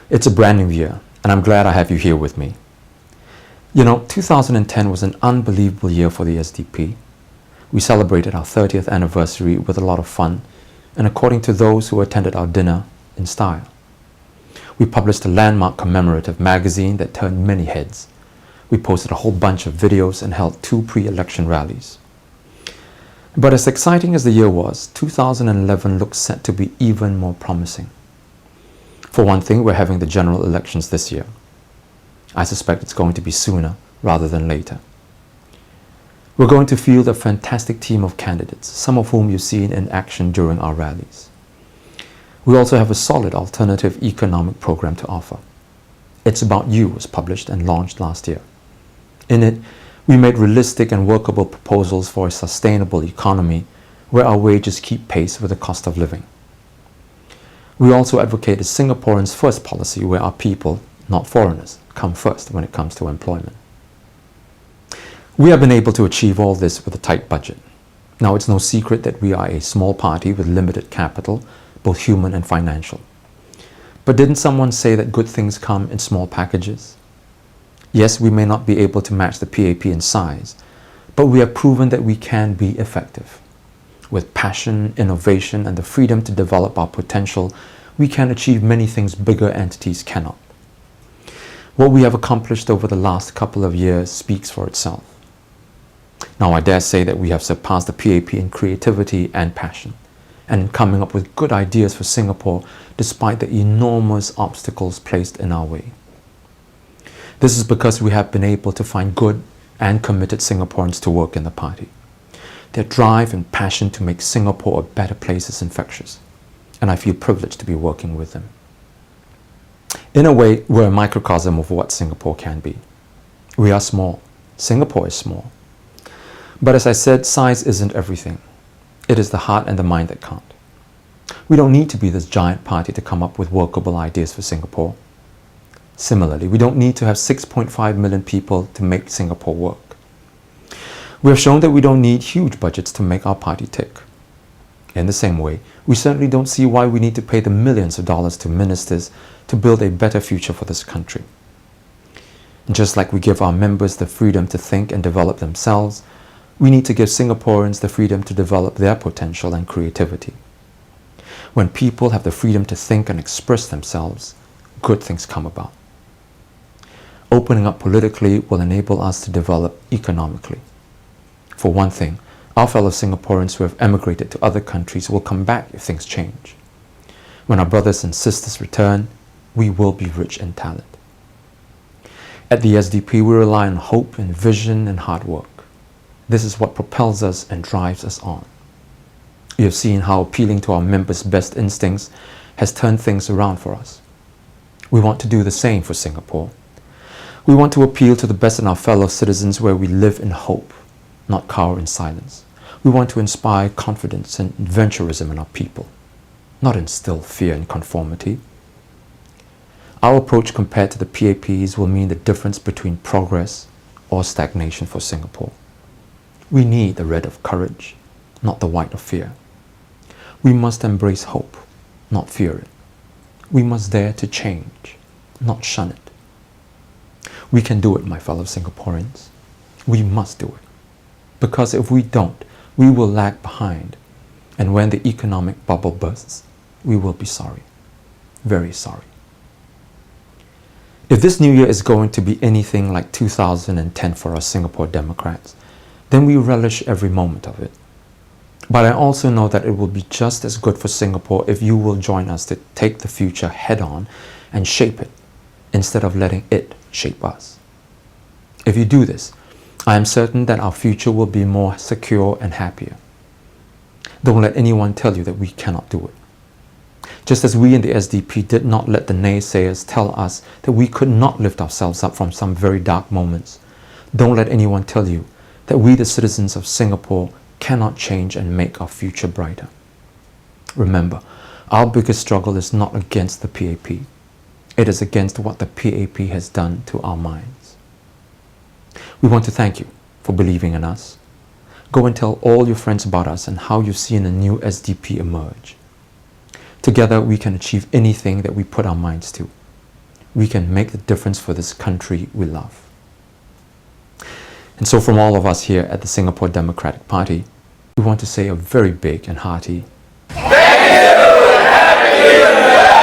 It's a brand new year, and I'm glad I have you here with me. 2010 was an unbelievable year for the SDP. We celebrated our 30th anniversary with a lot of fun, and according to those who attended our dinner, in style. We published a landmark commemorative magazine that turned many heads. We posted a whole bunch of videos and held 2 pre-election rallies. But as exciting as the year was, 2011 looks set to be even more promising. For one thing, we're having the general elections this year. I suspect it's going to be sooner rather than later. We're going to field a fantastic team of candidates, some of whom you've seen in action during our rallies. We also have a solid alternative economic program to offer. It's About You was published and launched last year. In it, we made realistic and workable proposals for a sustainable economy where our wages keep pace with the cost of living. We also advocated Singaporeans' first policy where our people, not foreigners, come first when it comes to employment. We have been able to achieve all this with a tight budget. Now, it's no secret that we are a small party with limited capital, both human and financial. But didn't someone say that good things come in small packages? Yes, we may not be able to match the PAP in size, but we have proven that we can be effective. With passion, innovation, and the freedom to develop our potential, we can achieve many things bigger entities cannot. What we have accomplished over the last couple of years speaks for itself. Now, I dare say that we have surpassed the PAP in creativity and passion, and in coming up with good ideas for Singapore despite the enormous obstacles placed in our way. This is because we have been able to find good and committed Singaporeans to work in the party. Their drive and passion to make Singapore a better place is infectious, and I feel privileged to be working with them. In a way, we're a microcosm of what Singapore can be. We are small. Singapore is small. But as I said, size isn't everything. It is the heart and the mind that count. We don't need to be this giant party to come up with workable ideas for Singapore. Similarly, we don't need to have 6.5 million people to make Singapore work. We have shown that we don't need huge budgets to make our party tick. In the same way, we certainly don't see why we need to pay the millions of dollars to ministers to build a better future for this country. And just like we give our members the freedom to think and develop themselves, we need to give Singaporeans the freedom to develop their potential and creativity. When people have the freedom to think and express themselves, good things come about. Opening up politically will enable us to develop economically. For one thing, our fellow Singaporeans who have emigrated to other countries will come back if things change. When our brothers and sisters return, we will be rich in talent. At the SDP, we rely on hope and vision and hard work. This is what propels us and drives us on. You have seen how appealing to our members' best instincts has turned things around for us. We want to do the same for Singapore. We want to appeal to the best in our fellow citizens where we live in hope, not cower in silence. We want to inspire confidence and adventurism in our people, not instill fear and conformity. Our approach compared to the PAPs will mean the difference between progress or stagnation for Singapore. We need the red of courage, not the white of fear. We must embrace hope, not fear it. We must dare to change, not shun it. We can do it, my fellow Singaporeans. We must do it. Because if we don't, we will lag behind. And when the economic bubble bursts, we will be sorry. Very sorry. If this new year is going to be anything like 2010 for us Singapore Democrats, then we relish every moment of it. But I also know that it will be just as good for Singapore if you will join us to take the future head on and shape it, instead of letting it shape us. If you do this, I am certain that our future will be more secure and happier. Don't let anyone tell you that we cannot do it. Just as we in the SDP did not let the naysayers tell us that we could not lift ourselves up from some very dark moments, don't let anyone tell you that we, the citizens of Singapore, cannot change and make our future brighter. Remember, our biggest struggle is not against the PAP. It is against what the PAP has done to our minds. We want to thank you for believing in us. Go and tell all your friends about us and how you've seen a new SDP emerge. Together, we can achieve anything that we put our minds to. we can make the difference for this country we love. And so from all of us here at the Singapore Democratic Party, we want to say a very big and hearty thank you and happy New Year!